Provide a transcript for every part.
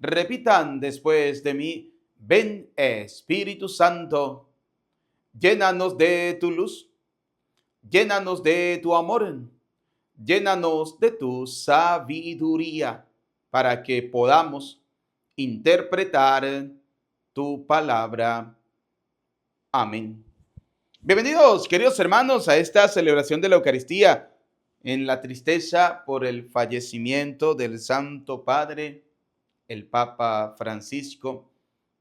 Repitan después de mí: ven Espíritu Santo, llénanos de tu luz, llénanos de tu amor, llénanos de tu sabiduría para que podamos interpretar tu palabra. Amén. Bienvenidos, queridos hermanos, a esta celebración de la Eucaristía en la tristeza por el fallecimiento del Santo Padre, el Papa Francisco,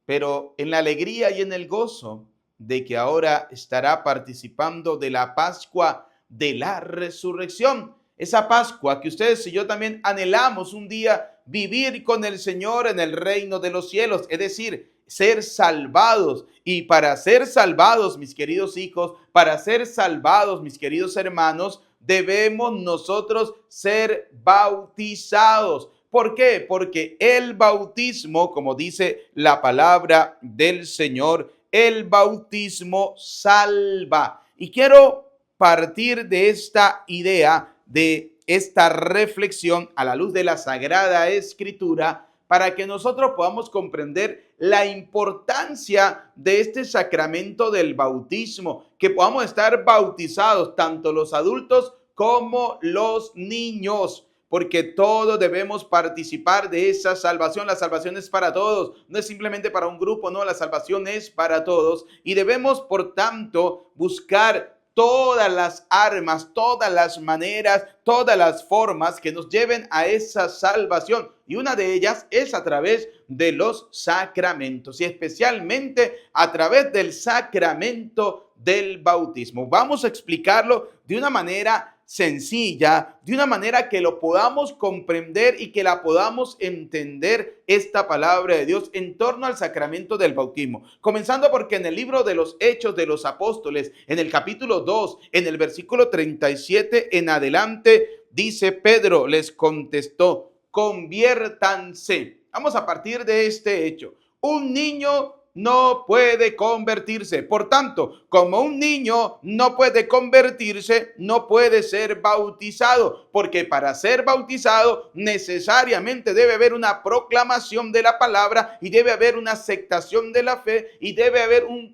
pero en la alegría y en el gozo de que ahora estará participando de la Pascua de la Resurrección. Esa Pascua que ustedes y yo también anhelamos un día vivir con el Señor en el reino de los cielos, es decir, ser salvados. Y para ser salvados, mis queridos hijos, para ser salvados, mis queridos hermanos, debemos nosotros ser bautizados. ¿Por qué? Porque el bautismo, como dice la palabra del Señor, el bautismo salva. Y quiero partir de esta idea, de esta reflexión a la luz de la Sagrada Escritura, para que nosotros podamos comprender la importancia de este sacramento del bautismo, que podamos estar bautizados tanto los adultos como los niños, porque todos debemos participar de esa salvación. La salvación es para todos, no es simplemente para un grupo, no, la salvación es para todos y debemos, por tanto, buscar todas las armas, todas las maneras, todas las formas que nos lleven a esa salvación. Y una de ellas es a través de los sacramentos y especialmente a través del sacramento del bautismo. Vamos a explicarlo de una manera sencilla, de una manera que lo podamos comprender y que la podamos entender esta palabra de Dios en torno al sacramento del bautismo. Comenzando porque en el libro de los Hechos de los Apóstoles, en el capítulo 2, en el versículo 37 en adelante, dice: Pedro les contestó: conviértanse. Vamos a partir de este hecho. Un niño no puede convertirse. Por tanto, como un niño no puede convertirse, no puede ser bautizado, porque para ser bautizado necesariamente debe haber una proclamación de la palabra y debe haber una aceptación de la fe y debe haber un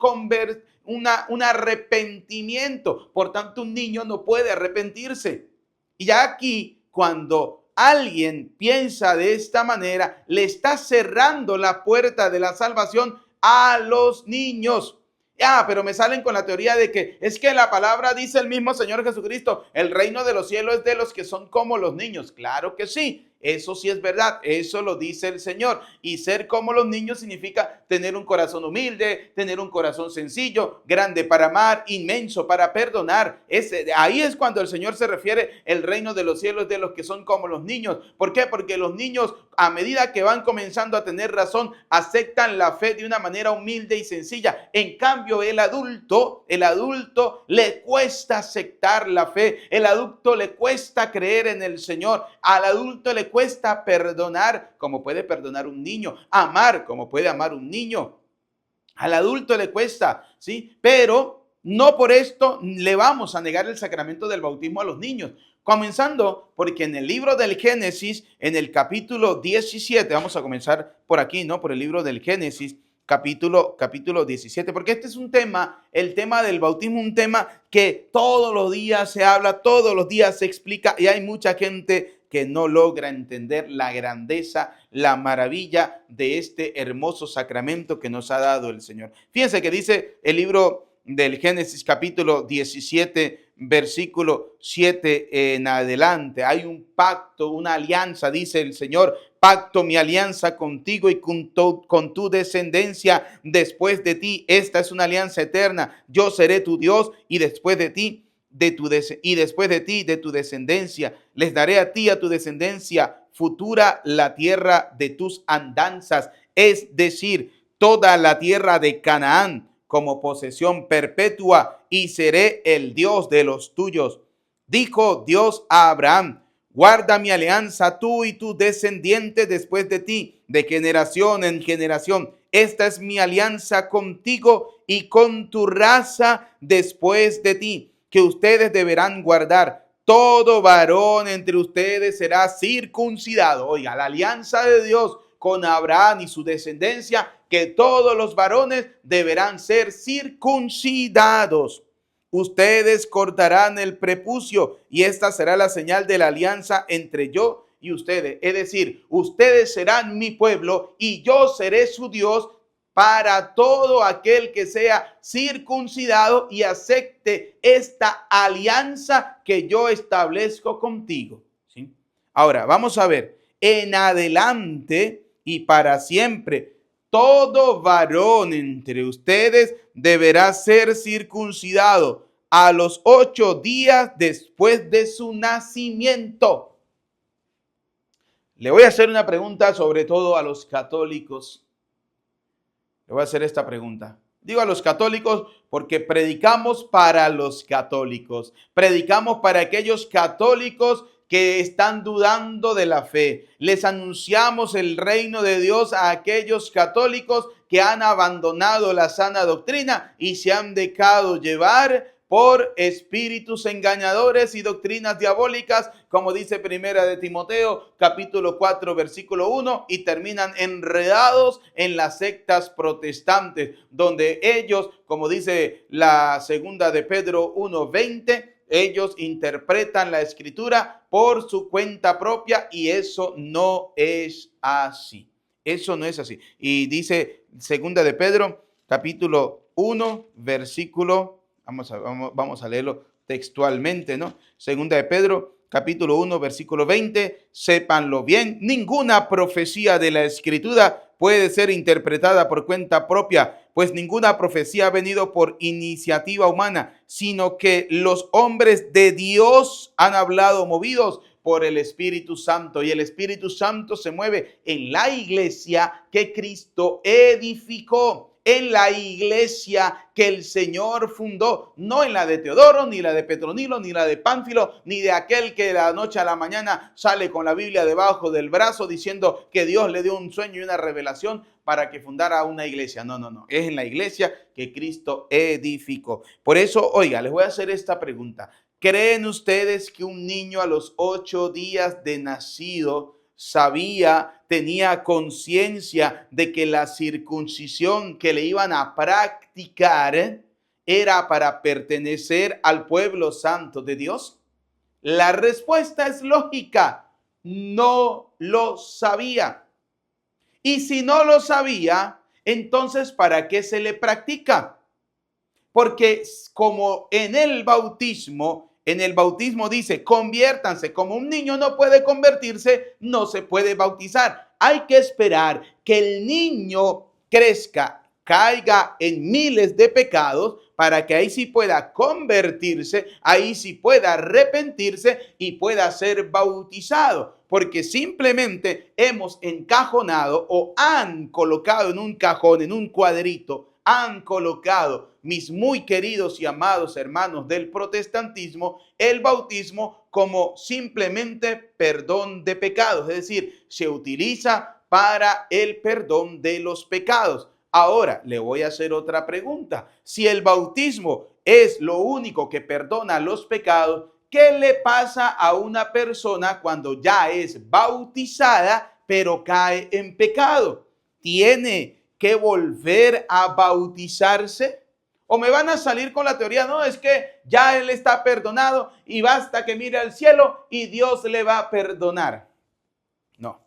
arrepentimiento. Por tanto, un niño no puede arrepentirse. Y ya aquí, cuando alguien piensa de esta manera, le está cerrando la puerta de la salvación a los niños. Pero me salen con la teoría de que es que la palabra dice el mismo Señor Jesucristo: el reino de los cielos es de los que son como los niños. Claro que sí, eso sí es verdad, eso lo dice el Señor. Y ser como los niños significa tener un corazón humilde, tener un corazón sencillo, grande para amar, inmenso para perdonar. Ahí es cuando el Señor se refiere: el reino de los cielos es de los que son como los niños. ¿Por qué? Porque los niños, a medida que van comenzando a tener razón, aceptan la fe de una manera humilde y sencilla. En cambio, el adulto le cuesta aceptar la fe. El adulto le cuesta creer en el Señor. Al adulto le cuesta perdonar como puede perdonar un niño, amar como puede amar un niño. Al adulto le cuesta, ¿sí? Pero no por esto le vamos a negar el sacramento del bautismo a los niños. Comenzando porque en el libro del Génesis, en el capítulo 17, vamos a comenzar por aquí, ¿no? Por el libro del Génesis, capítulo 17, porque este es un tema, el tema del bautismo, un tema que todos los días se habla, todos los días se explica, y hay mucha gente que no logra entender la grandeza, la maravilla de este hermoso sacramento que nos ha dado el Señor. Fíjense que dice el libro del Génesis capítulo 17, versículo 7 en adelante. Hay un pacto, una alianza, dice el Señor: pacto mi alianza contigo y con tu descendencia después de ti. Esta es una alianza eterna. Yo seré tu Dios y después de ti, de tu descendencia. Les daré a ti y a tu descendencia futura la tierra de tus andanzas, es decir, toda la tierra de Canaán, como posesión perpetua, y seré el Dios de los tuyos. Dijo Dios a Abraham: guarda mi alianza tú y tu descendiente después de ti, de generación en generación. Esta es mi alianza contigo y con tu raza después de ti, que ustedes deberán guardar. Todo varón entre ustedes será circuncidado. Oiga, la alianza de Dios con Abraham y su descendencia, que todos los varones deberán ser circuncidados. Ustedes cortarán el prepucio y esta será la señal de la alianza entre yo y ustedes. Es decir, ustedes serán mi pueblo y yo seré su Dios para todo aquel que sea circuncidado y acepte esta alianza que yo establezco contigo. ¿Sí? Ahora, vamos a ver, en adelante y para siempre, todo varón entre ustedes deberá ser circuncidado a los 8 días después de su nacimiento. Le voy a hacer una pregunta sobre todo a los católicos. Le voy a hacer esta pregunta. Digo a los católicos porque predicamos para los católicos. Predicamos para aquellos católicos que están dudando de la fe. Les anunciamos el reino de Dios a aquellos católicos que han abandonado la sana doctrina y se han dejado llevar por espíritus engañadores y doctrinas diabólicas, como dice Primera de Timoteo, capítulo 4, versículo 1, y terminan enredados en las sectas protestantes, donde ellos, como dice la Segunda de Pedro 1:20, ellos interpretan la escritura por su cuenta propia y eso no es así. Eso no es así. Y dice Segunda de Pedro, capítulo 1, versículo, vamos a leerlo textualmente, ¿no? Segunda de Pedro, capítulo 1, versículo 20, sépanlo bien, ninguna profecía de la escritura puede ser interpretada por cuenta propia, pues ninguna profecía ha venido por iniciativa humana, sino que los hombres de Dios han hablado movidos por el Espíritu Santo, y el Espíritu Santo se mueve en la iglesia que Cristo edificó, en la iglesia que el Señor fundó, no en la de Teodoro, ni la de Petronilo, ni la de Pánfilo, ni de aquel que de la noche a la mañana sale con la Biblia debajo del brazo diciendo que Dios le dio un sueño y una revelación para que fundara una iglesia. No, no, no. Es en la iglesia que Cristo edificó. Por eso, oiga, les voy a hacer esta pregunta. ¿Creen ustedes que un niño a los 8 días de nacido tenía conciencia de que la circuncisión que le iban a practicar era para pertenecer al pueblo santo de Dios? La respuesta es lógica, no lo sabía. Y si no lo sabía, entonces ¿para qué se le practica? Porque como en el bautismo dice, conviértanse. Como un niño no puede convertirse, no se puede bautizar. Hay que esperar que el niño crezca, caiga en miles de pecados, para que ahí sí pueda convertirse, ahí sí pueda arrepentirse y pueda ser bautizado. Porque simplemente hemos encajonado o han colocado en un cajón, en un cuadrito, han colocado, mis muy queridos y amados hermanos del protestantismo, el bautismo como simplemente perdón de pecados. Es decir, se utiliza para el perdón de los pecados. Ahora, le voy a hacer otra pregunta. Si el bautismo es lo único que perdona los pecados, ¿qué le pasa a una persona cuando ya es bautizada, pero cae en pecado? ¿Tiene que volver a bautizarse? ¿O me van a salir con la teoría? No, es que ya él está perdonado y basta que mire al cielo y Dios le va a perdonar. No,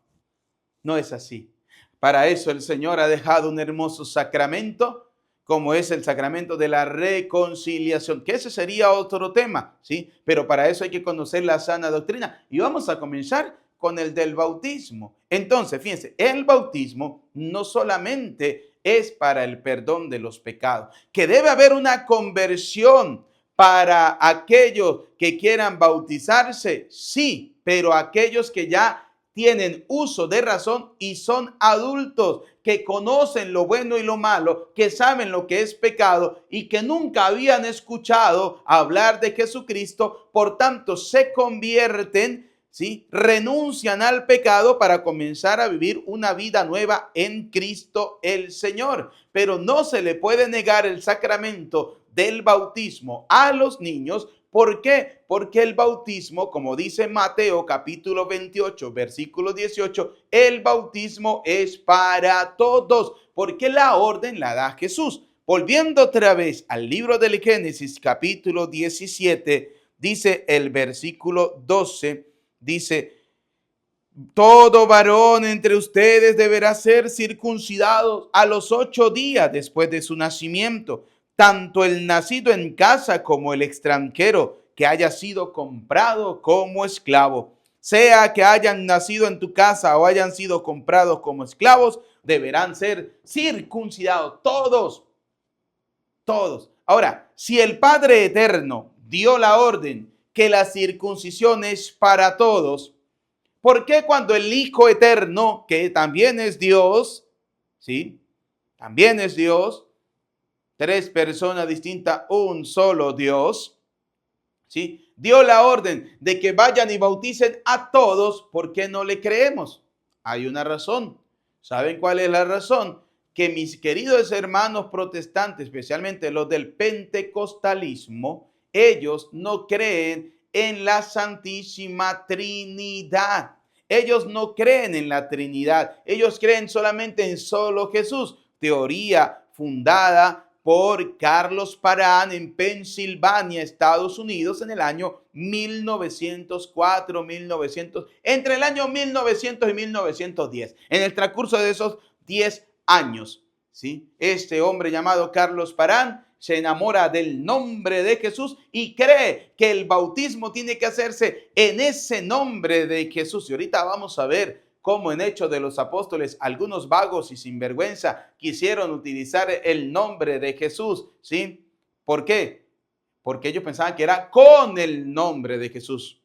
no es así. Para eso el Señor ha dejado un hermoso sacramento, como es el sacramento de la reconciliación, que ese sería otro tema, ¿sí? Pero para eso hay que conocer la sana doctrina. Y vamos a comenzar con el del bautismo. Entonces, fíjense, el bautismo no solamente es para el perdón de los pecados, que debe haber una conversión para aquellos que quieran bautizarse, sí, pero aquellos que ya tienen uso de razón y son adultos, que conocen lo bueno y lo malo, que saben lo que es pecado y que nunca habían escuchado hablar de Jesucristo, por tanto se convierten, ¿sí? Renuncian al pecado para comenzar a vivir una vida nueva en Cristo el Señor. Pero no se le puede negar el sacramento del bautismo a los niños, ¿Por qué? Porque el bautismo, como dice Mateo capítulo 28, versículo 18, el bautismo es para todos, porque la orden la da Jesús. Volviendo otra vez al libro del Génesis capítulo 17, dice el versículo 12, dice: todo varón entre ustedes deberá ser circuncidado a los 8 días después de su nacimiento, tanto el nacido en casa como el extranjero que haya sido comprado como esclavo. Sea que hayan nacido en tu casa o hayan sido comprados como esclavos, deberán ser circuncidados todos, todos. Ahora, si el Padre Eterno dio la orden que la circuncisión es para todos, ¿por qué cuando el Hijo Eterno, que también es Dios, ¿sí? También es Dios, tres personas distintas, un solo Dios, ¿sí? Dio la orden de que vayan y bauticen a todos, ¿por qué no le creemos? Hay una razón. ¿Saben cuál es la razón? Que mis queridos hermanos protestantes, especialmente los del pentecostalismo, ellos no creen en la Santísima Trinidad. Ellos no creen en la Trinidad. Ellos creen solamente en solo Jesús. Teoría fundada por Carlos Parán en Pensilvania, Estados Unidos, en el año 1904, 1900, entre el año 1900 y 1910. En el transcurso de esos 10 años, ¿sí? Este hombre llamado Carlos Parán se enamora del nombre de Jesús y cree que el bautismo tiene que hacerse en ese nombre de Jesús. Y ahorita vamos a ver cómo en Hechos de los Apóstoles algunos vagos y sinvergüenza quisieron utilizar el nombre de Jesús, ¿sí? ¿Por qué? Porque ellos pensaban que era con el nombre de Jesús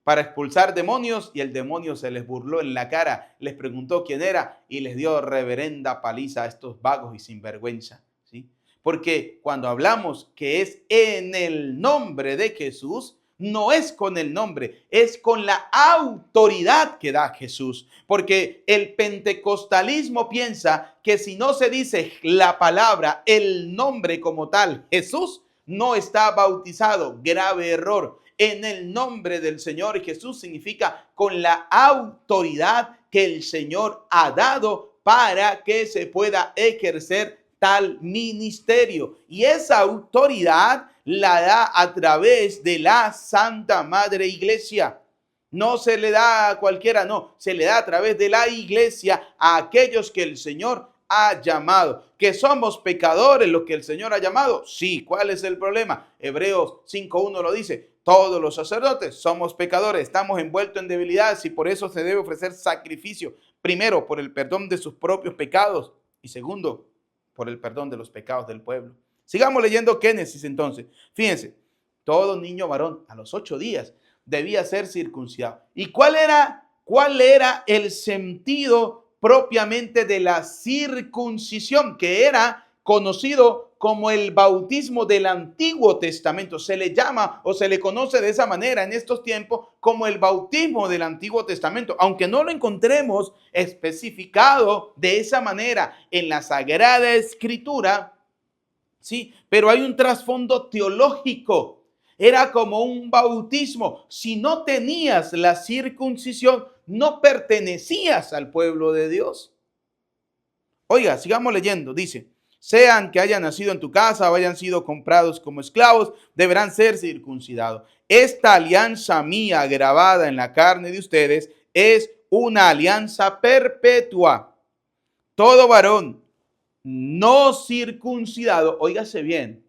para expulsar demonios, y el demonio se les burló en la cara, les preguntó quién era y les dio reverenda paliza a estos vagos y sinvergüenza, ¿sí? Porque cuando hablamos que es en el nombre de Jesús, no es con el nombre, es con la autoridad que da Jesús. Porque el pentecostalismo piensa que si no se dice la palabra, el nombre como tal, Jesús, no está bautizado. Grave error. En el nombre del Señor Jesús significa con la autoridad que el Señor ha dado para que se pueda ejercer tal ministerio. Y esa autoridad la da a través de la Santa Madre Iglesia. No se le da a cualquiera, no, se le da a través de la iglesia a aquellos que el Señor ha llamado. ¿Que somos pecadores los que el Señor ha llamado? Sí. ¿Cuál es el problema? Hebreos 5:1 lo dice. Todos los sacerdotes somos pecadores, estamos envueltos en debilidades y por eso se debe ofrecer sacrificio. Primero, por el perdón de sus propios pecados y segundo, por el perdón de los pecados del pueblo. Sigamos leyendo Génesis entonces. Fíjense, todo niño varón a los 8 días debía ser circuncidado. ¿Y cuál era el sentido propiamente de la circuncisión? Que era conocido como el bautismo del Antiguo Testamento. Se le llama o se le conoce de esa manera en estos tiempos como el bautismo del Antiguo Testamento, aunque no lo encontremos especificado de esa manera en la Sagrada Escritura, sí, pero hay un trasfondo teológico. Era como un bautismo. Si no tenías la circuncisión, no pertenecías al pueblo de Dios. Oiga, sigamos leyendo. Dice: sean que hayan nacido en tu casa o hayan sido comprados como esclavos, deberán ser circuncidados. Esta alianza mía grabada en la carne de ustedes es una alianza perpetua. Todo varón no circuncidado, óigase bien,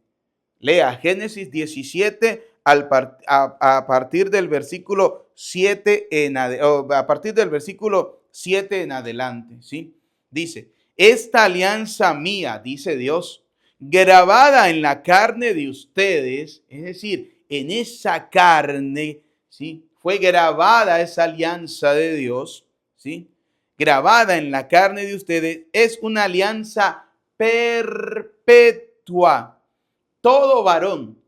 lea Génesis 17 a partir del versículo 7 a partir del versículo 7 en adelante, ¿sí? Dice: esta alianza mía, dice Dios, grabada en la carne de ustedes, es decir, en esa carne, ¿sí? Fue grabada esa alianza de Dios, ¿sí? Grabada en la carne de ustedes, es una alianza perpetua. Todo varón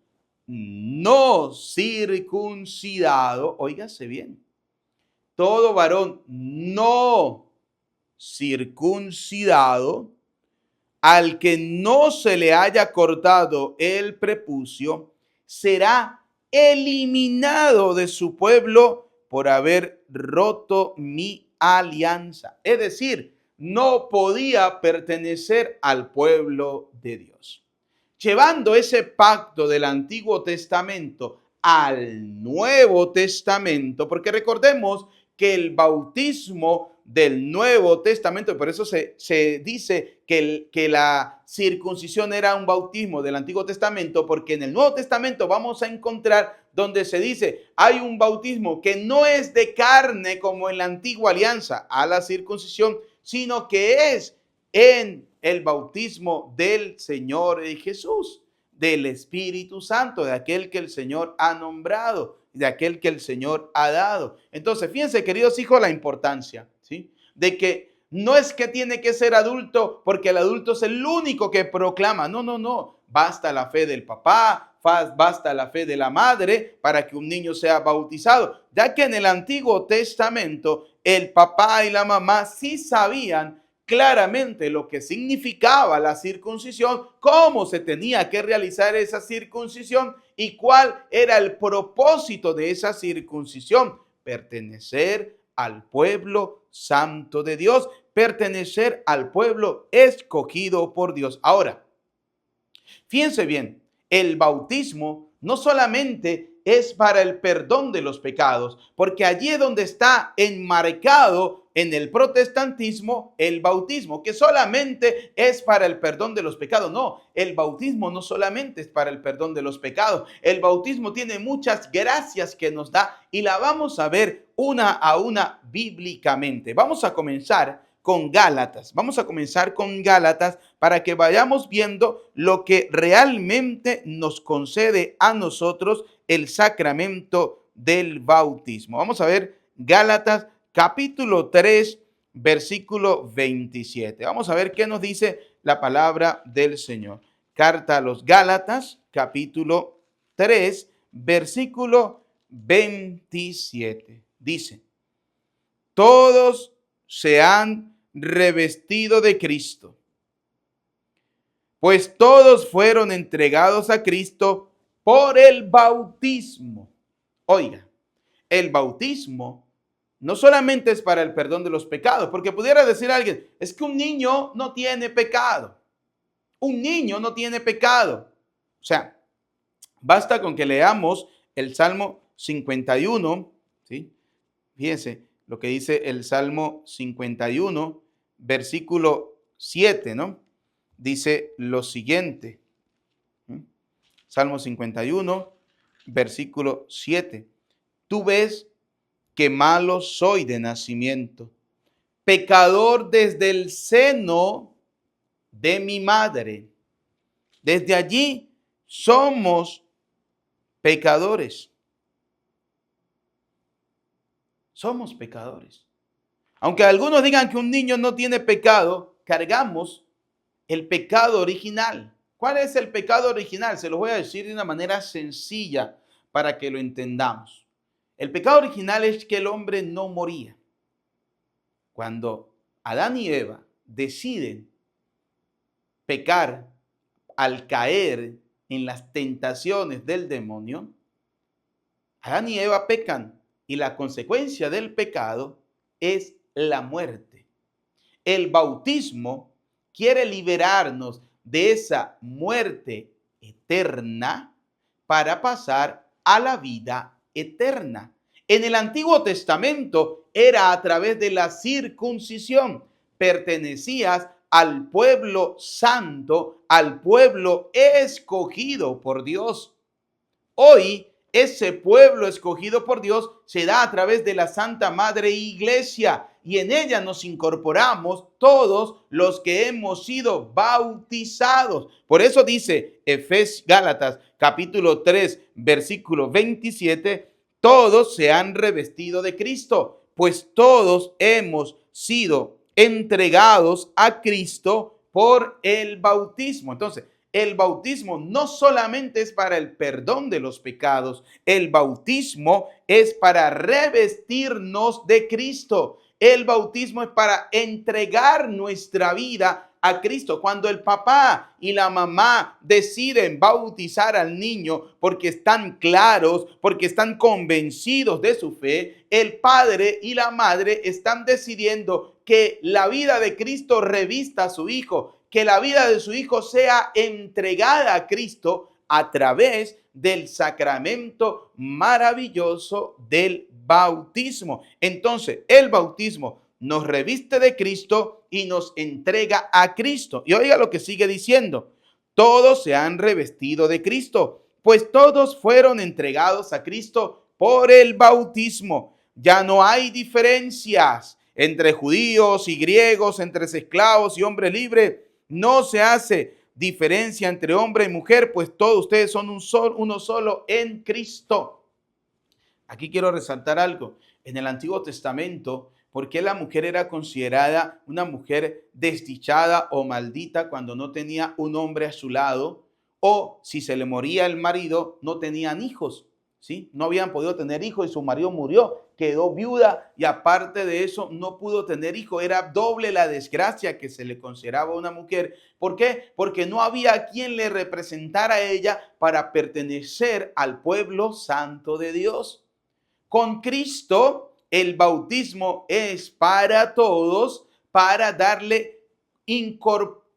no circuncidado, óigase bien, todo varón no circuncidado, al que no se le haya cortado el prepucio, será eliminado de su pueblo por haber roto mi alianza. Es decir, no podía pertenecer al pueblo de Dios. Llevando ese pacto del Antiguo Testamento al Nuevo Testamento, porque recordemos que el bautismo del Nuevo Testamento, por eso se dice que la circuncisión era un bautismo del Antiguo Testamento, porque en el Nuevo Testamento vamos a encontrar donde se dice, hay un bautismo que no es de carne como en la antigua alianza a la circuncisión, sino que es en el bautismo del Señor Jesús, del Espíritu Santo, de aquel que el Señor ha nombrado, de aquel que el Señor ha dado. Entonces, fíjense, queridos hijos, la importancia, ¿sí?, de que no es que tiene que ser adulto porque el adulto es el único que proclama. No, no, no. Basta la fe del papá, basta la fe de la madre para que un niño sea bautizado. Ya que en el Antiguo Testamento el papá y la mamá sí sabían claramente lo que significaba la circuncisión, cómo se tenía que realizar esa circuncisión y cuál era el propósito de esa circuncisión: pertenecer al pueblo santo de Dios, pertenecer al pueblo escogido por Dios. Ahora, fíjense bien, el bautismo no solamente es para el perdón de los pecados, porque allí es donde está enmarcado en el protestantismo el bautismo, que solamente es para el perdón de los pecados. No, el bautismo no solamente es para el perdón de los pecados. El bautismo tiene muchas gracias que nos da y la vamos a ver una a una bíblicamente. Vamos a comenzar con Gálatas. Vamos a comenzar con Gálatas para que vayamos viendo lo que realmente nos concede a nosotros el sacramento del bautismo. Vamos a ver Gálatas capítulo 3, versículo 27. Vamos a ver qué nos dice la palabra del Señor. Carta a los Gálatas, capítulo 3, versículo 27. Dice: todos se han revestido de Cristo, pues todos fueron entregados a Cristo por el bautismo. Oiga, el bautismo no solamente es para el perdón de los pecados, porque pudiera decir alguien, es que un niño no tiene pecado. Un niño no tiene pecado. O sea, basta con que leamos el Salmo 51, ¿sí? Fíjense lo que dice el Salmo 51, versículo 7, ¿no? Dice lo siguiente. Salmo 51, versículo 7. Tú ves que malo soy de nacimiento, pecador desde el seno de mi madre. Desde allí somos pecadores. Somos pecadores. Aunque algunos digan que un niño no tiene pecado, cargamos el pecado original. ¿Cuál es el pecado original? Se lo voy a decir de una manera sencilla para que lo entendamos. El pecado original es que el hombre no moría. Cuando Adán y Eva deciden pecar al caer en las tentaciones del demonio, Adán y Eva pecan y la consecuencia del pecado es la muerte. El bautismo quiere liberarnos de esa muerte eterna para pasar a la vida eterna. En el Antiguo Testamento era a través de la circuncisión. Pertenecías al pueblo santo, al pueblo escogido por Dios. Hoy ese pueblo escogido por Dios se da a través de la Santa Madre Iglesia y en ella nos incorporamos todos los que hemos sido bautizados. Por eso dice Gálatas capítulo 3 versículo 27, todos se han revestido de Cristo, pues todos hemos sido entregados a Cristo por el bautismo. Entonces, el bautismo no solamente es para el perdón de los pecados, el bautismo es para revestirnos de Cristo. El bautismo es para entregar nuestra vida a Cristo. Cuando el papá y la mamá deciden bautizar al niño porque están claros, porque están convencidos de su fe, el padre y la madre están decidiendo que la vida de Cristo revista a su hijo, que la vida de su hijo sea entregada a Cristo a través del sacramento maravilloso del bautismo. Entonces, el bautismo nos reviste de Cristo y nos entrega a Cristo. Y oiga lo que sigue diciendo: todos se han revestido de Cristo, pues todos fueron entregados a Cristo por el bautismo. Ya no hay diferencias entre judíos y griegos, entre esclavos y hombre libre. No se hace diferencia entre hombre y mujer, pues todos ustedes son uno solo en Cristo. Aquí quiero resaltar algo. En el Antiguo Testamento, ¿por qué la mujer era considerada una mujer desdichada o maldita cuando no tenía un hombre a su lado? O si se le moría el marido, no tenían hijos, ¿sí? No habían podido tener hijos y su marido murió, quedó viuda y aparte de eso no pudo tener hijo. Era doble la desgracia que se le consideraba a una mujer. ¿Por qué? Porque no había quien le representara a ella para pertenecer al pueblo santo de Dios. Con Cristo, el bautismo es para todos, para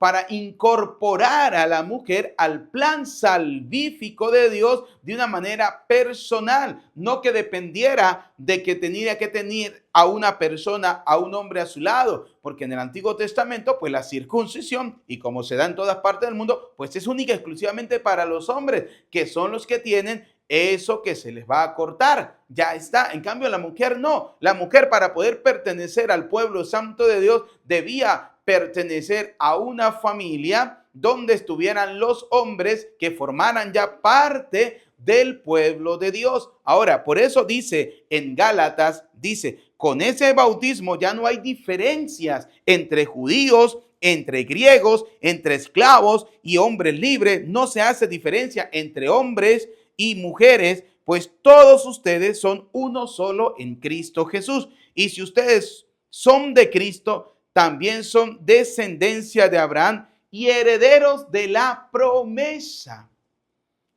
para incorporar a la mujer al plan salvífico de Dios de una manera personal, no que dependiera de que tenía que tener a una persona, a un hombre a su lado, porque en el Antiguo Testamento, pues la circuncisión, y como se da en todas partes del mundo, pues es única exclusivamente para los hombres, que son los que tienen eso que se les va a cortar. Ya está. En cambio, la mujer no. La mujer, para poder pertenecer al pueblo santo de Dios, debía pertenecer a una familia donde estuvieran los hombres que formaran ya parte del pueblo de Dios. Ahora, por eso dice en Gálatas, dice, con ese bautismo ya no hay diferencias entre judíos, entre griegos, entre esclavos y hombres libres. No se hace diferencia entre hombres y mujeres, pues todos ustedes son uno solo en Cristo Jesús. Y si ustedes son de Cristo, también son descendencia de Abraham y herederos de la promesa.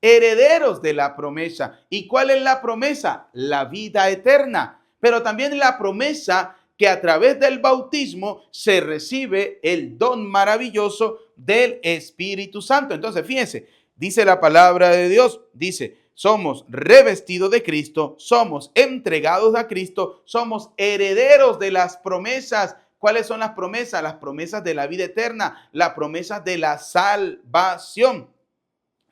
Herederos de la promesa. ¿Y cuál es la promesa? La vida eterna. Pero también la promesa que a través del bautismo se recibe el don maravilloso del Espíritu Santo. Entonces, fíjense, dice la palabra de Dios, dice, somos revestidos de Cristo, somos entregados a Cristo, somos herederos de las promesas. ¿Cuáles son las promesas? Las promesas de la vida eterna, las promesas de la salvación.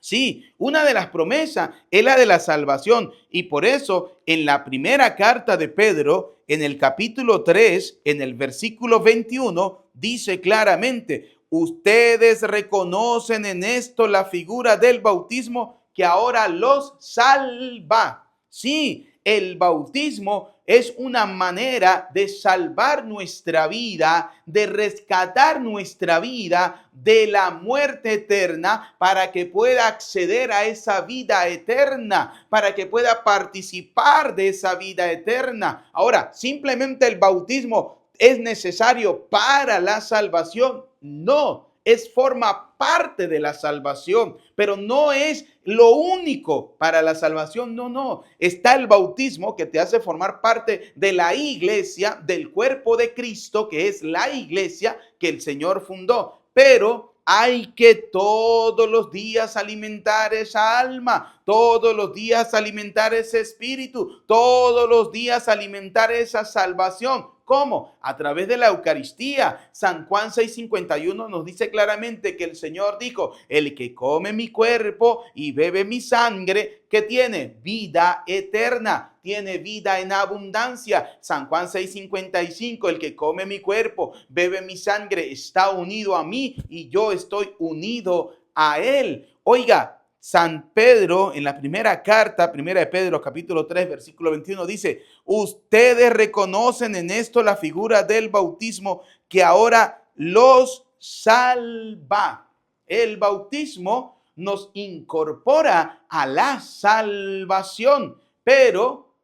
Sí, una de las promesas es la de la salvación y por eso en la primera carta de Pedro, en el capítulo 3, en el versículo 21, dice claramente, ustedes reconocen en esto la figura del bautismo que ahora los salva. Sí, el bautismo es una manera de salvar nuestra vida, de rescatar nuestra vida de la muerte eterna para que pueda acceder a esa vida eterna, para que pueda participar de esa vida eterna. Ahora, simplemente el bautismo es necesario para la salvación. No, forma parte de la salvación, pero no es lo único para la salvación. No. Está el bautismo que te hace formar parte de la iglesia, del cuerpo de Cristo, que es la iglesia que el Señor fundó. Pero hay que todos los días alimentar esa alma, todos los días alimentar ese espíritu, todos los días alimentar esa salvación. ¿Cómo? A través de la Eucaristía. San Juan 6:51 nos dice claramente que el Señor dijo, el que come mi cuerpo y bebe mi sangre, ¿qué tiene? Vida eterna, tiene vida en abundancia. San Juan 6:55, el que come mi cuerpo, bebe mi sangre, está unido a mí y yo estoy unido a él. Oiga, San Pedro, en la primera carta, primera de Pedro, capítulo 3, versículo 21, dice, ustedes reconocen en esto la figura del bautismo que ahora los salva. El bautismo nos incorpora a la salvación, pero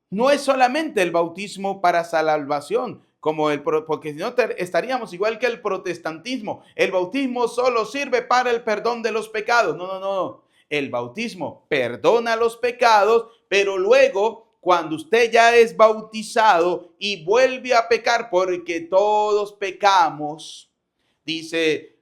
no es solamente el bautismo para salvación. porque si no estaríamos igual que el protestantismo. El bautismo solo sirve para el perdón de los pecados. No, no, no. El bautismo perdona los pecados, pero luego, cuando usted ya es bautizado y vuelve a pecar, porque todos pecamos, dice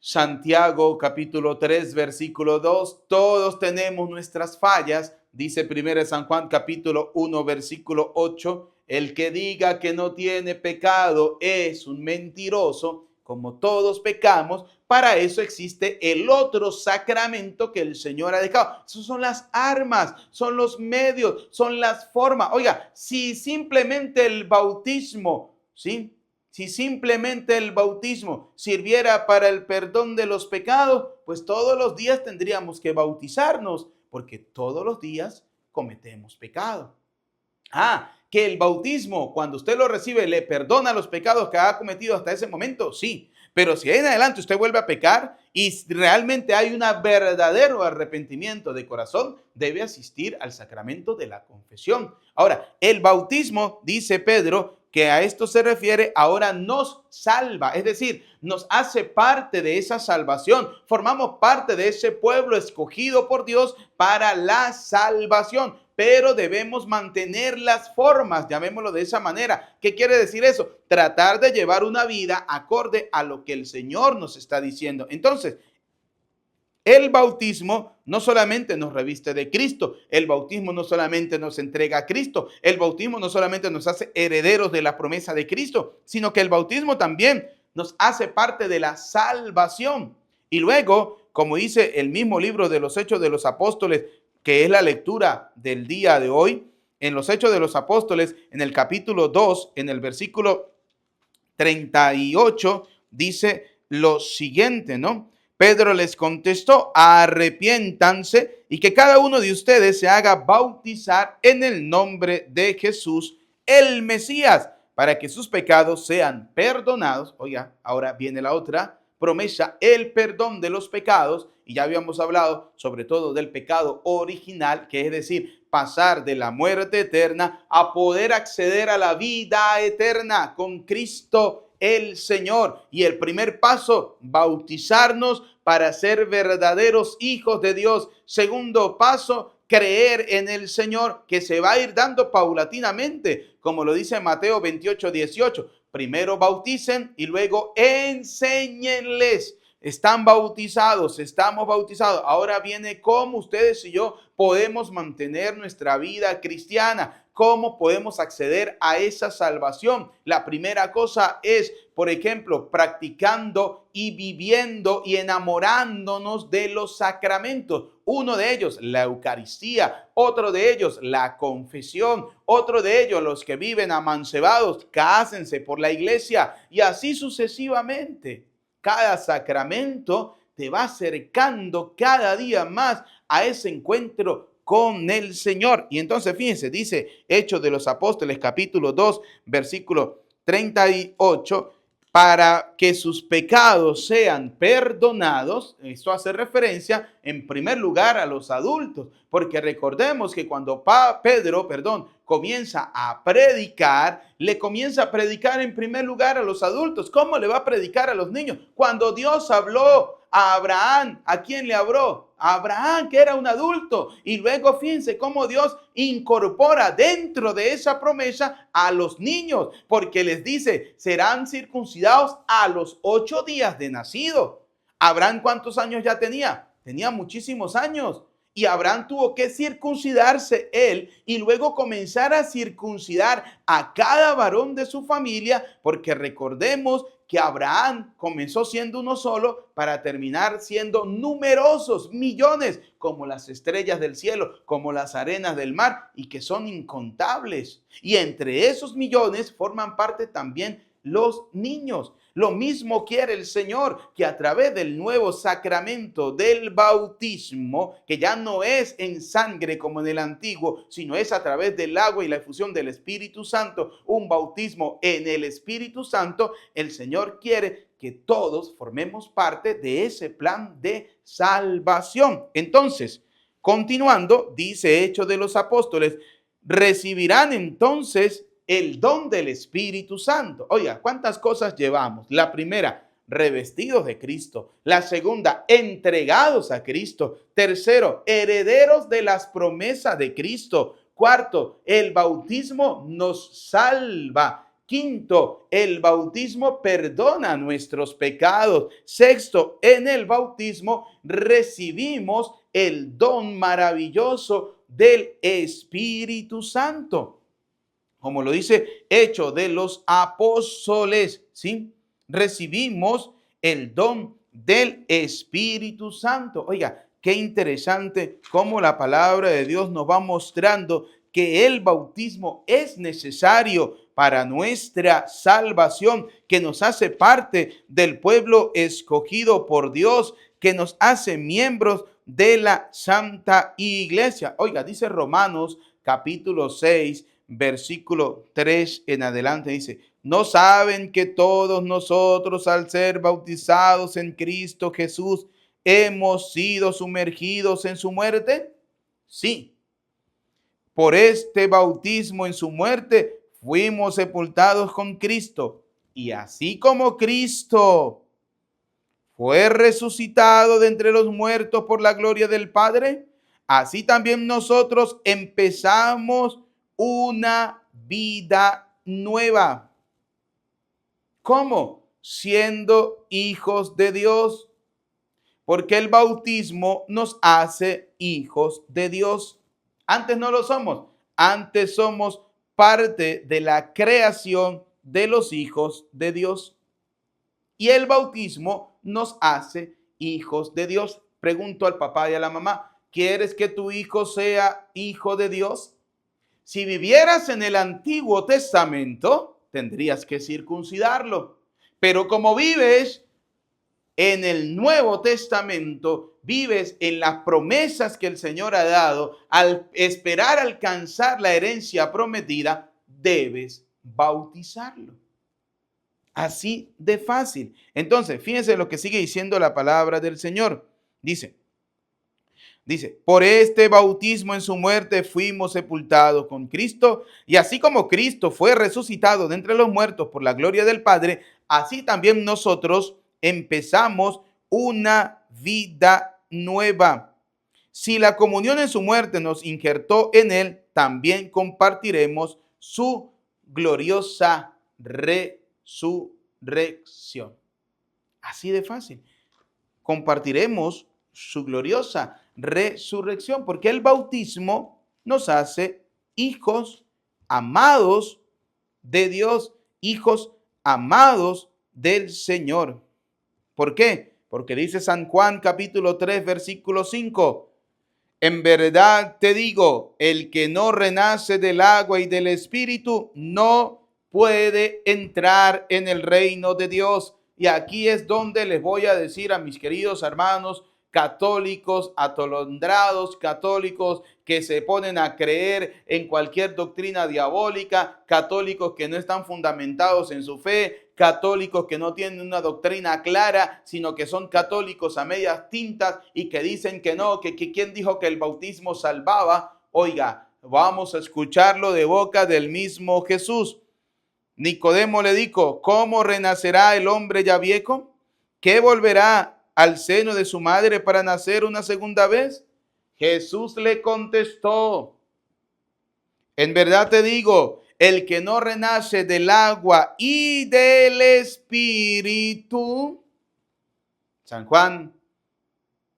Santiago capítulo 3 versículo 2, todos tenemos nuestras fallas. Dice 1 San Juan capítulo 1 versículo 8, el que diga que no tiene pecado es un mentiroso. Como todos pecamos, para eso existe el otro sacramento que el Señor ha dejado. Esas son las armas, son los medios, son las formas. Oiga, si simplemente el bautismo, ¿sí? Si simplemente el bautismo sirviera para el perdón de los pecados, pues todos los días tendríamos que bautizarnos, porque todos los días cometemos pecado. Que el bautismo, cuando usted lo recibe, le perdona los pecados que ha cometido hasta ese momento, sí. Pero si en adelante usted vuelve a pecar y realmente hay un verdadero arrepentimiento de corazón, debe asistir al sacramento de la confesión. Ahora, el bautismo, dice Pedro, que a esto se refiere, ahora nos salva, es decir, nos hace parte de esa salvación, formamos parte de ese pueblo escogido por Dios para la salvación, pero debemos mantener las formas, llamémoslo de esa manera. ¿Qué quiere decir eso? Tratar de llevar una vida acorde a lo que el Señor nos está diciendo. Entonces, el bautismo no solamente nos reviste de Cristo, el bautismo no solamente nos entrega a Cristo, el bautismo no solamente nos hace herederos de la promesa de Cristo, sino que el bautismo también nos hace parte de la salvación. Y luego, como dice el mismo libro de los Hechos de los Apóstoles, que es la lectura del día de hoy, en los Hechos de los Apóstoles, en el capítulo 2, en el versículo 38, dice lo siguiente, ¿no? Pedro les contestó, arrepiéntanse y que cada uno de ustedes se haga bautizar en el nombre de Jesús, el Mesías, para que sus pecados sean perdonados. Oiga, ahora viene la otra promesa, el perdón de los pecados. Y ya habíamos hablado sobre todo del pecado original, que es decir, pasar de la muerte eterna a poder acceder a la vida eterna con Cristo el Señor. Y el primer paso, bautizarnos para ser verdaderos hijos de Dios. Segundo paso, creer en el Señor, que se va a ir dando paulatinamente, como lo dice Mateo 28:18. Primero bauticen y luego enséñenles. Están bautizados, estamos bautizados. Ahora viene cómo ustedes y yo podemos mantener nuestra vida cristiana, cómo podemos acceder a esa salvación. La primera cosa es, por ejemplo, practicando y viviendo y enamorándonos de los sacramentos. Uno de ellos, la Eucaristía. Otro de ellos, la confesión. Otro de ellos, los que viven amancebados, cásense por la iglesia. Y así sucesivamente. Cada sacramento te va acercando cada día más a ese encuentro con el Señor. Y entonces, fíjense, dice Hechos de los Apóstoles, capítulo 2, versículo 38, para que sus pecados sean perdonados. Esto hace referencia en primer lugar a los adultos, porque recordemos que cuando Pedro comienza a predicar, le comienza a predicar en primer lugar a los adultos. ¿Cómo le va a predicar a los niños? Cuando Dios habló a Abraham, ¿a quién le habló? A Abraham, que era un adulto. Y luego fíjense cómo Dios incorpora dentro de esa promesa a los niños, porque les dice, serán circuncidados a los 8 días de nacido. Abraham, ¿cuántos años ya tenía? Tenía muchísimos años. Y Abraham tuvo que circuncidarse él y luego comenzar a circuncidar a cada varón de su familia, porque recordemos que Abraham comenzó siendo uno solo para terminar siendo numerosos, millones, como las estrellas del cielo, como las arenas del mar, y que son incontables. Y entre esos millones forman parte también los niños. Lo mismo quiere el Señor, que a través del nuevo sacramento del bautismo, que ya no es en sangre como en el antiguo, sino es a través del agua y la efusión del Espíritu Santo, un bautismo en el Espíritu Santo, el Señor quiere que todos formemos parte de ese plan de salvación. Entonces, continuando, dice Hechos de los Apóstoles, recibirán entonces el don del Espíritu Santo. Oiga, ¿cuántas cosas llevamos? La primera, revestidos de Cristo. La segunda, entregados a Cristo. Tercero, herederos de las promesas de Cristo. Cuarto, el bautismo nos salva. Quinto, el bautismo perdona nuestros pecados. Sexto, en el bautismo recibimos el don maravilloso del Espíritu Santo. Como lo dice Hechos de los Apóstoles, ¿sí? Recibimos el don del Espíritu Santo. Oiga, qué interesante cómo la palabra de Dios nos va mostrando que el bautismo es necesario para nuestra salvación, que nos hace parte del pueblo escogido por Dios, que nos hace miembros de la Santa Iglesia. Oiga, dice Romanos capítulo 6, versículo 3 en adelante, dice: ¿no saben que todos nosotros, al ser bautizados en Cristo Jesús, hemos sido sumergidos en su muerte? Sí. Por este bautismo en su muerte fuimos sepultados con Cristo. Y así como Cristo fue resucitado de entre los muertos por la gloria del Padre, así también nosotros empezamos una vida nueva. ¿Cómo? Siendo hijos de Dios. Porque el bautismo nos hace hijos de Dios. Antes no lo somos. Antes somos parte de la creación de los hijos de Dios. Y el bautismo nos hace hijos de Dios. Pregunto al papá y a la mamá: ¿quieres que tu hijo sea hijo de Dios? Si vivieras en el Antiguo Testamento, tendrías que circuncidarlo. Pero como vives en el Nuevo Testamento, vives en las promesas que el Señor ha dado, al esperar alcanzar la herencia prometida, debes bautizarlo. Así de fácil. Entonces, fíjense lo que sigue diciendo la palabra del Señor. Dice, por este bautismo en su muerte fuimos sepultados con Cristo, y así como Cristo fue resucitado de entre los muertos por la gloria del Padre, así también nosotros empezamos una vida nueva. Si la comunión en su muerte nos injertó en él, también compartiremos su gloriosa resurrección. Así de fácil. Compartiremos su gloriosa resurrección, porque el bautismo nos hace hijos amados de Dios, hijos amados del Señor. ¿Por qué? Porque dice San Juan capítulo 3, versículo 5. En verdad te digo, el que no renace del agua y del Espíritu no puede entrar en el reino de Dios. Y aquí es donde les voy a decir a mis queridos hermanos católicos atolondrados, católicos que se ponen a creer en cualquier doctrina diabólica, católicos que no están fundamentados en su fe, católicos que no tienen una doctrina clara, sino que son católicos a medias tintas y que dicen que no, que quién dijo que el bautismo salvaba. Oiga, vamos a escucharlo de boca del mismo Jesús. Nicodemo le dijo: ¿cómo renacerá el hombre ya viejo? ¿Qué volverá al seno de su madre para nacer una segunda vez? Jesús le contestó: en verdad te digo, el que no renace del agua y del Espíritu. San Juan: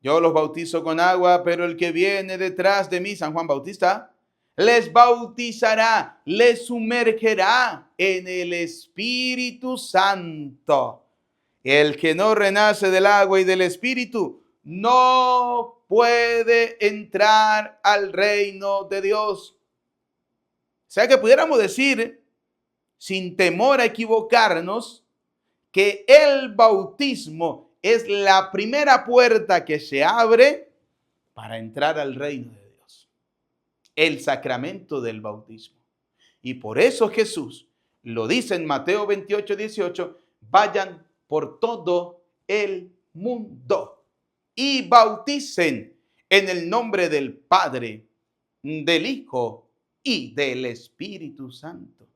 yo los bautizo con agua, pero el que viene detrás de mí, San Juan Bautista, les bautizará, les sumergerá en el Espíritu Santo. El que no renace del agua y del Espíritu no puede entrar al reino de Dios. O sea que pudiéramos decir, sin temor a equivocarnos, que el bautismo es la primera puerta que se abre para entrar al reino de Dios. El sacramento del bautismo. Y por eso Jesús lo dice en Mateo 28, 18, vayan por todo el mundo y bauticen en el nombre del Padre, del Hijo y del Espíritu Santo.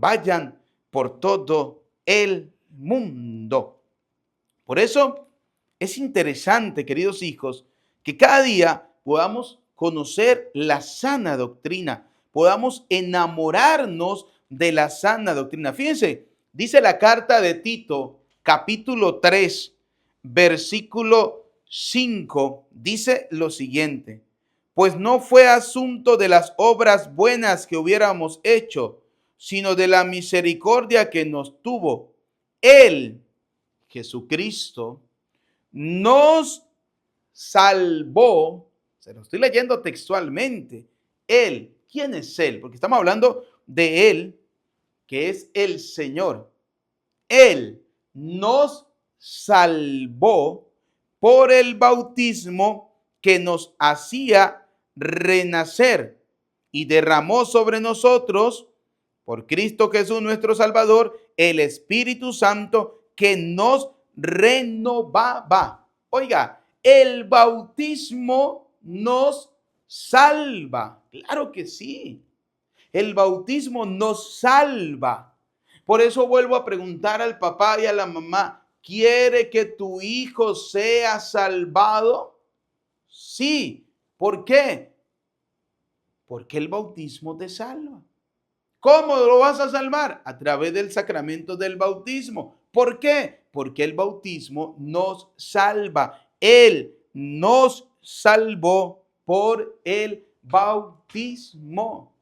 vayan por todo el mundo. Por eso es interesante, queridos hijos, que cada día podamos conocer la sana doctrina, podamos enamorarnos de la sana doctrina. Fíjense, dice la carta de Tito, capítulo 3, versículo 5, dice lo siguiente: pues no fue asunto de las obras buenas que hubiéramos hecho, sino de la misericordia que nos tuvo Él, Jesucristo, nos salvó. Se lo estoy leyendo textualmente. Él, ¿quién es Él? Porque estamos hablando de Él, que es el Señor. Él nos salvó por el bautismo que nos hacía renacer y derramó sobre nosotros, por Cristo Jesús nuestro Salvador, el Espíritu Santo que nos renovaba. Oiga, el bautismo nos salva. Claro que sí. El bautismo nos salva. Por eso vuelvo a preguntar al papá y a la mamá: ¿quiere que tu hijo sea salvado? Sí. ¿Por qué? Porque el bautismo te salva. ¿Cómo lo vas a salvar? A través del sacramento del bautismo. ¿Por qué? Porque el bautismo nos salva. Él nos salvó por el bautismo.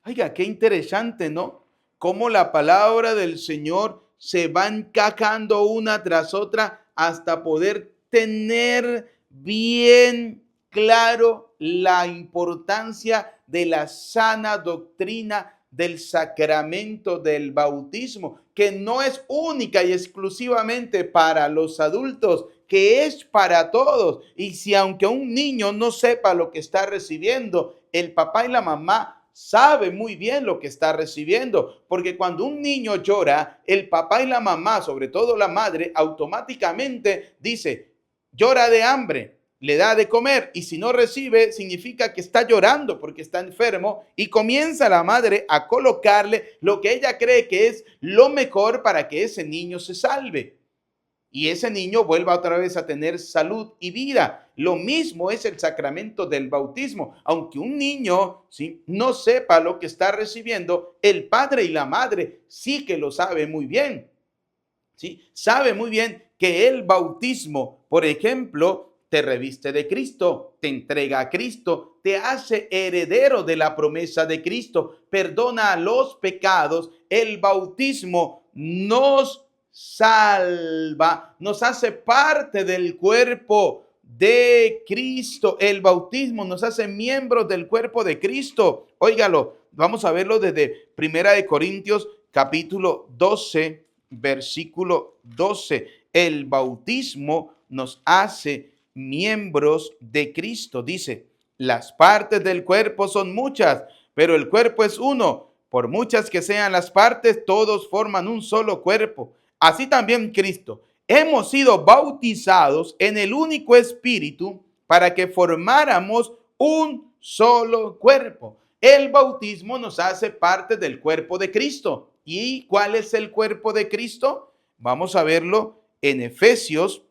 Oiga, qué interesante, ¿no? Cómo la palabra del Señor se va encajando una tras otra hasta poder tener bien claro la importancia de la sana doctrina del sacramento del bautismo, que no es única y exclusivamente para los adultos, que es para todos. Y si aunque un niño no sepa lo que está recibiendo, el papá y la mamá sabe muy bien lo que está recibiendo, porque cuando un niño llora, el papá y la mamá, sobre todo la madre, automáticamente dice: llora de hambre, le da de comer, y si no recibe, significa que está llorando porque está enfermo, y comienza la madre a colocarle lo que ella cree que es lo mejor para que ese niño se salve y ese niño vuelva otra vez a tener salud y vida. Lo mismo es el sacramento del bautismo. Aunque un niño, ¿sí?, no sepa lo que está recibiendo, el padre y la madre sí que lo sabe muy bien. ¿Sí? Sabe muy bien que el bautismo, por ejemplo, te reviste de Cristo, te entrega a Cristo, te hace heredero de la promesa de Cristo, perdona los pecados. El bautismo nos salva, nos hace parte del cuerpo de Cristo. El bautismo nos hace miembros del cuerpo de Cristo. Óigalo, vamos a verlo desde Primera de Corintios capítulo 12, versículo 12. El bautismo nos hace miembros de Cristo. Dice: las partes del cuerpo son muchas, pero el cuerpo es uno. Por muchas que sean las partes, todos forman un solo cuerpo. Así también Cristo. Hemos sido bautizados en el único Espíritu para que formáramos un solo cuerpo. El bautismo nos hace parte del cuerpo de Cristo. ¿Y cuál es el cuerpo de Cristo? Vamos a verlo en Efesios.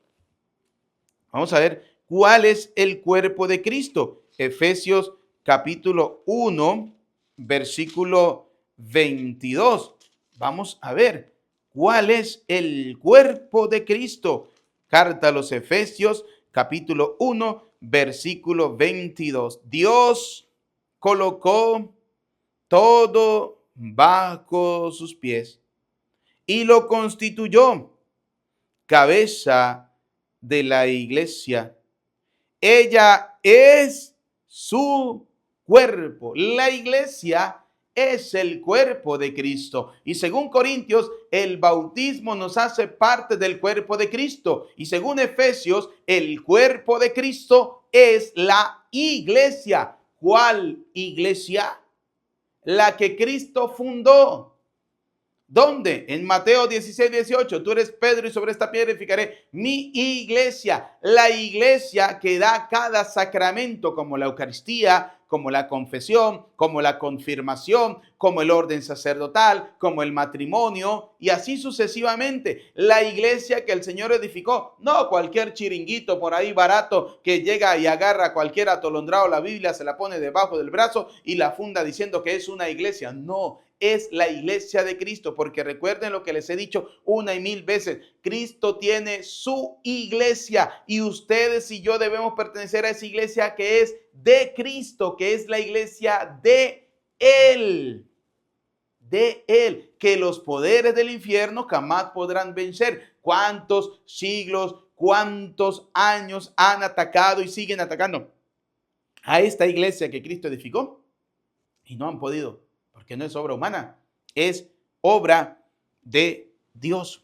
Vamos a ver cuál es el cuerpo de Cristo. Efesios capítulo 1, versículo 22. Vamos a ver cuál es el cuerpo de Cristo. Carta a los Efesios capítulo 1, versículo 22. Dios colocó todo bajo sus pies y lo constituyó cabeza de la iglesia. Ella es su cuerpo. La iglesia es el cuerpo de Cristo. Y según Corintios, el bautismo nos hace parte del cuerpo de Cristo. Y según Efesios, el cuerpo de Cristo es la iglesia. ¿Cuál iglesia? La que Cristo fundó. ¿Dónde? En Mateo 16, 18. Tú eres Pedro y sobre esta piedra edificaré mi iglesia. La iglesia que da cada sacramento, como la Eucaristía, como la confesión, como la confirmación, como el orden sacerdotal, como el matrimonio y así sucesivamente. La iglesia que el Señor edificó, no cualquier chiringuito por ahí barato que llega y agarra a cualquier atolondrado la Biblia, se la pone debajo del brazo y la funda diciendo que es una iglesia. No, es la iglesia de Cristo, porque recuerden lo que les he dicho una y mil veces, Cristo tiene su iglesia y ustedes y yo debemos pertenecer a esa iglesia que es de Cristo, que es la iglesia de Él, que los poderes del infierno jamás podrán vencer. ¿Cuántos siglos, cuántos años han atacado y siguen atacando a esta iglesia que Cristo edificó? Y no han podido. Porque no es obra humana, es obra de Dios.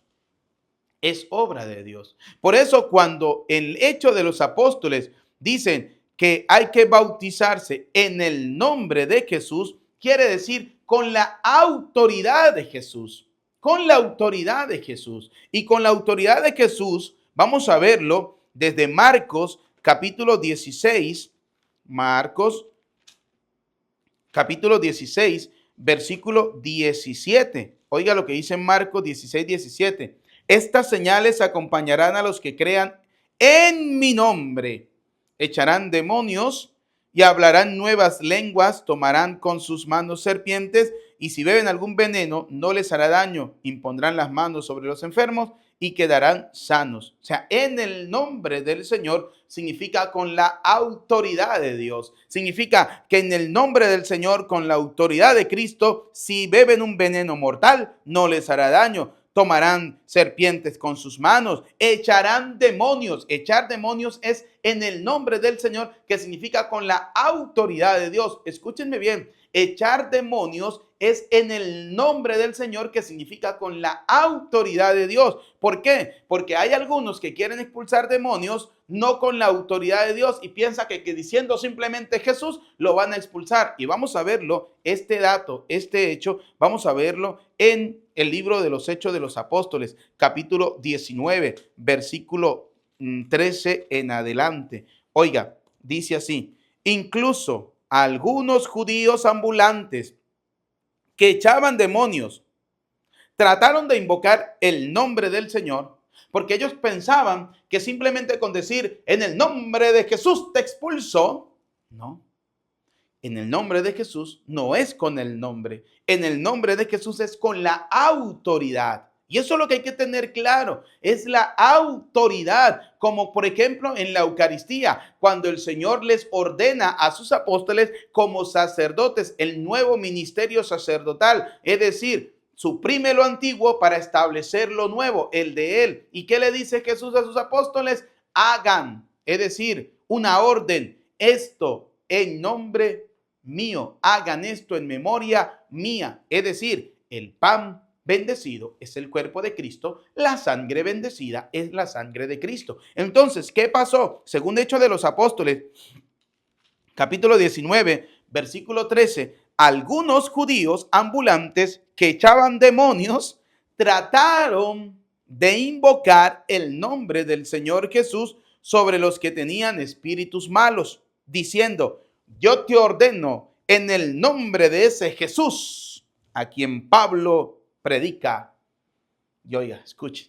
Es obra de Dios. Por eso cuando el Hecho de los Apóstoles dicen que hay que bautizarse en el nombre de Jesús, quiere decir con la autoridad de Jesús. Con la autoridad de Jesús. Y con la autoridad de Jesús, vamos a verlo desde Marcos capítulo 16. Marcos capítulo 16. Versículo 17. Oiga lo que dice Marcos 16, 17. Estas señales acompañarán a los que crean en mi nombre. Echarán demonios y hablarán nuevas lenguas, tomarán con sus manos serpientes y si beben algún veneno no les hará daño. Impondrán las manos sobre los enfermos y quedarán sanos. O sea, en el nombre del Señor significa con la autoridad de Dios. Significa que en el nombre del Señor, con la autoridad de Cristo, si beben un veneno mortal, no les hará daño. Tomarán serpientes con sus manos, echarán demonios. Echar demonios es en el nombre del Señor, que significa con la autoridad de Dios. Escúchenme bien, echar demonios es en el nombre del Señor, que significa con la autoridad de Dios. ¿Por qué? Porque hay algunos que quieren expulsar demonios no con la autoridad de Dios y piensa que diciendo simplemente Jesús lo van a expulsar. Y vamos a verlo, este dato, este hecho, vamos a verlo en el libro de los Hechos de los Apóstoles, capítulo 19, versículo 13 en adelante. Oiga, dice así: incluso algunos judíos ambulantes que echaban demonios trataron de invocar el nombre del Señor, porque ellos pensaban que simplemente con decir en el nombre de Jesús te expulso. No, en el nombre de Jesús no es con el nombre. En el nombre de Jesús es con la autoridad. Y eso es lo que hay que tener claro, es la autoridad, como por ejemplo en la Eucaristía, cuando el Señor les ordena a sus apóstoles como sacerdotes el nuevo ministerio sacerdotal, es decir, suprime lo antiguo para establecer lo nuevo, el de Él. ¿Y qué le dice Jesús a sus apóstoles? Hagan, es decir, una orden, esto en nombre mío, hagan esto en memoria mía, es decir, el pan bendecido es el cuerpo de Cristo, la sangre bendecida es la sangre de Cristo. Entonces, ¿qué pasó? Según Hechos de los Apóstoles, capítulo 19, versículo 13, algunos judíos ambulantes que echaban demonios trataron de invocar el nombre del Señor Jesús sobre los que tenían espíritus malos, diciendo: yo te ordeno en el nombre de ese Jesús a quien Pablo predica. Y oiga, escuchen.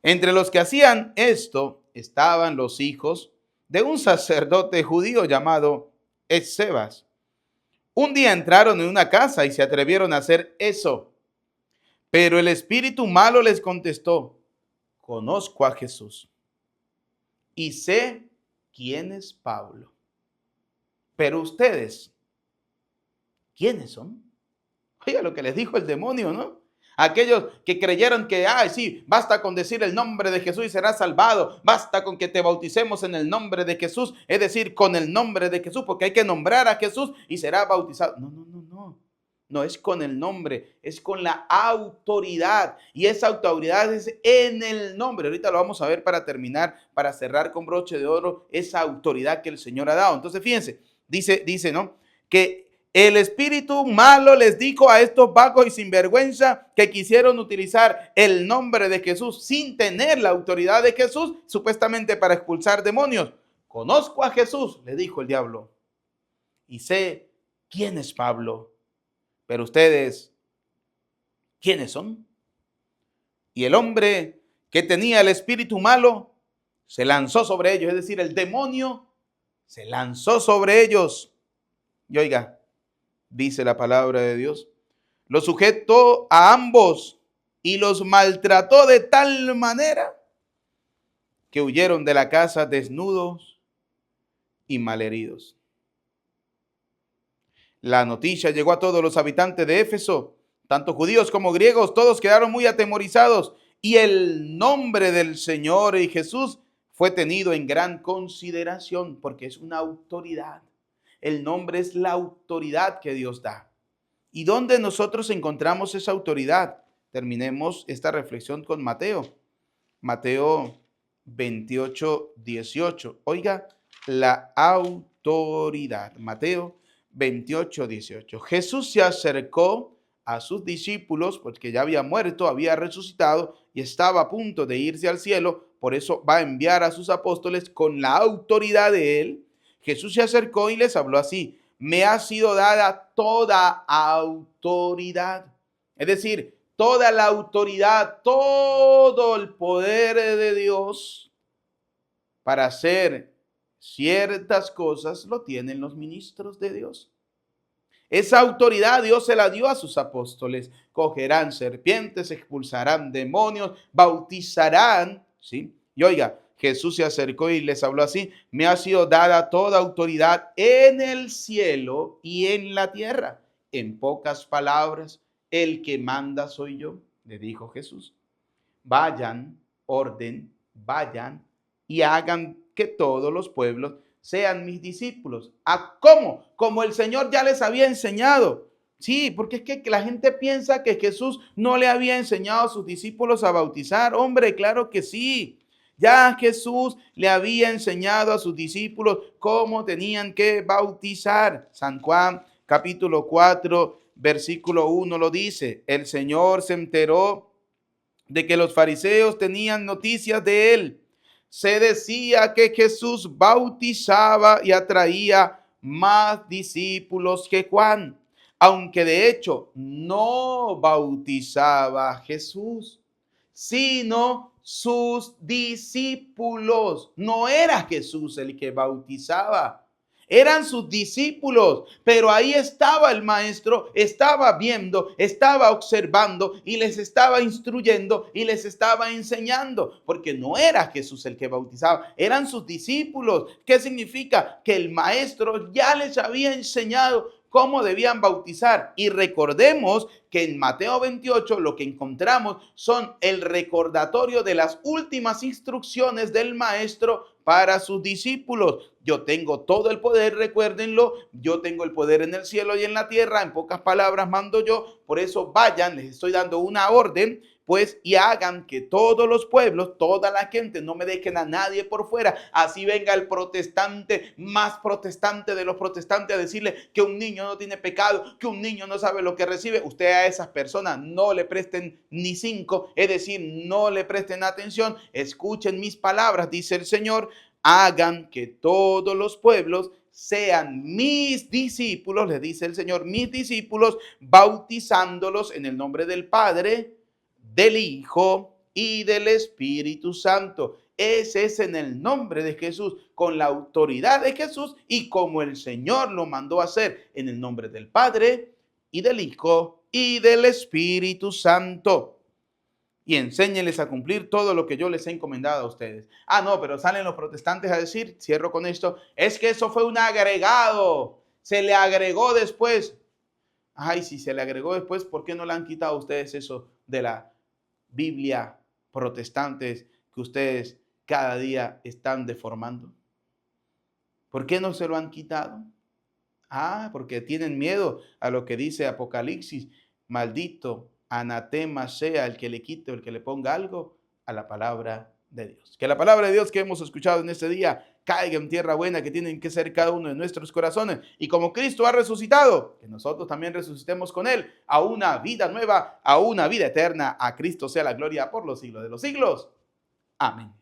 Entre los que hacían esto estaban los hijos de un sacerdote judío llamado Escevas. Un día entraron en una casa y se atrevieron a hacer eso. Pero el espíritu malo les contestó: conozco a Jesús y sé quién es Pablo. Pero ustedes, ¿quiénes son? Oiga lo que les dijo el demonio, ¿no? Aquellos que creyeron que, sí, basta con decir el nombre de Jesús y serás salvado. Basta con que te bauticemos en el nombre de Jesús, es decir, con el nombre de Jesús, porque hay que nombrar a Jesús y será bautizado. No. No es con el nombre, es con la autoridad. Y esa autoridad es en el nombre. Ahorita lo vamos a ver para terminar, para cerrar con broche de oro esa autoridad que el Señor ha dado. Entonces, fíjense, dice, ¿no? Que el espíritu malo les dijo a estos vagos y sinvergüenza que quisieron utilizar el nombre de Jesús sin tener la autoridad de Jesús, supuestamente para expulsar demonios. Conozco a Jesús, le dijo el diablo. y sé quién es Pablo. Pero ustedes, ¿quiénes son? Y el hombre que tenía el espíritu malo se lanzó sobre ellos, es decir, el demonio se lanzó sobre ellos. Y oiga, dice la palabra de Dios, los sujetó a ambos y los maltrató de tal manera que huyeron de la casa desnudos y malheridos. La noticia llegó a todos los habitantes de Éfeso, tanto judíos como griegos, todos quedaron muy atemorizados y el nombre del Señor y Jesús fue tenido en gran consideración porque es una autoridad. El nombre es la autoridad que Dios da. ¿Y dónde nosotros encontramos esa autoridad? Terminemos esta reflexión con Mateo. Mateo 28, 18. Oiga, la autoridad. Mateo 28, 18. Jesús se acercó a sus discípulos porque ya había muerto, había resucitado y estaba a punto de irse al cielo. Por eso va a enviar a sus apóstoles con la autoridad de él. Jesús se acercó y les habló así: me ha sido dada toda autoridad. Es decir, toda la autoridad, todo el poder de Dios para hacer ciertas cosas lo tienen los ministros de Dios. Esa autoridad Dios se la dio a sus apóstoles. Cogerán serpientes, expulsarán demonios, bautizarán, ¿sí? Y oiga, Jesús se acercó y les habló así: me ha sido dada toda autoridad en el cielo y en la tierra. En pocas palabras, el que manda soy yo, le dijo Jesús. Vayan y hagan que todos los pueblos sean mis discípulos. ¿A cómo? Como el Señor ya les había enseñado. Sí, porque es que la gente piensa que Jesús no le había enseñado a sus discípulos a bautizar. Hombre, claro que sí. Ya Jesús le había enseñado a sus discípulos cómo tenían que bautizar. San Juan, capítulo 4, versículo 1 lo dice. El Señor se enteró de que los fariseos tenían noticias de él. Se decía que Jesús bautizaba y atraía más discípulos que Juan, aunque de hecho no bautizaba a Jesús, sino sus discípulos. No era Jesús el que bautizaba. Eran sus discípulos, pero ahí estaba el maestro, estaba viendo, estaba observando y les estaba instruyendo y les estaba enseñando, porque no era Jesús el que bautizaba, eran sus discípulos. ¿Qué significa? Que el maestro ya les había enseñado cómo debían bautizar. Y recordemos que en Mateo 28 lo que encontramos son el recordatorio de las últimas instrucciones del maestro para sus discípulos. Yo tengo todo el poder, recuérdenlo, yo tengo el poder en el cielo y en la tierra, en pocas palabras mando yo, por eso vayan, les estoy dando una orden, pues, y hagan que todos los pueblos, toda la gente, no me dejen a nadie por fuera. Así venga el protestante más protestante de los protestantes a decirle que un niño no tiene pecado, que un niño no sabe lo que recibe. Usted a esas personas no le presten ni 5, es decir, no le presten atención. Escuchen mis palabras, dice el Señor: hagan que todos los pueblos sean mis discípulos, le dice el Señor, mis discípulos, bautizándolos en el nombre del Padre, del Hijo y del Espíritu Santo. Ese es en el nombre de Jesús, con la autoridad de Jesús y como el Señor lo mandó a hacer, en el nombre del Padre y del Hijo y del Espíritu Santo. Y enséñenles a cumplir todo lo que yo les he encomendado a ustedes. Ah, no, pero salen los protestantes a decir, cierro con esto, es que eso fue un agregado, se le agregó después. Ay, si se le agregó después, ¿por qué no le han quitado a ustedes eso de la Biblia protestantes que ustedes cada día están deformando? ¿Por qué no se lo han quitado? Ah, porque tienen miedo a lo que dice Apocalipsis: maldito, anatema sea el que le quite o el que le ponga algo a la palabra de Dios. Que la palabra de Dios que hemos escuchado en este día caiga en tierra buena, que tienen que ser cada uno de nuestros corazones. Y como Cristo ha resucitado, que nosotros también resucitemos con él a una vida nueva, a una vida eterna. A Cristo sea la gloria por los siglos de los siglos. Amén.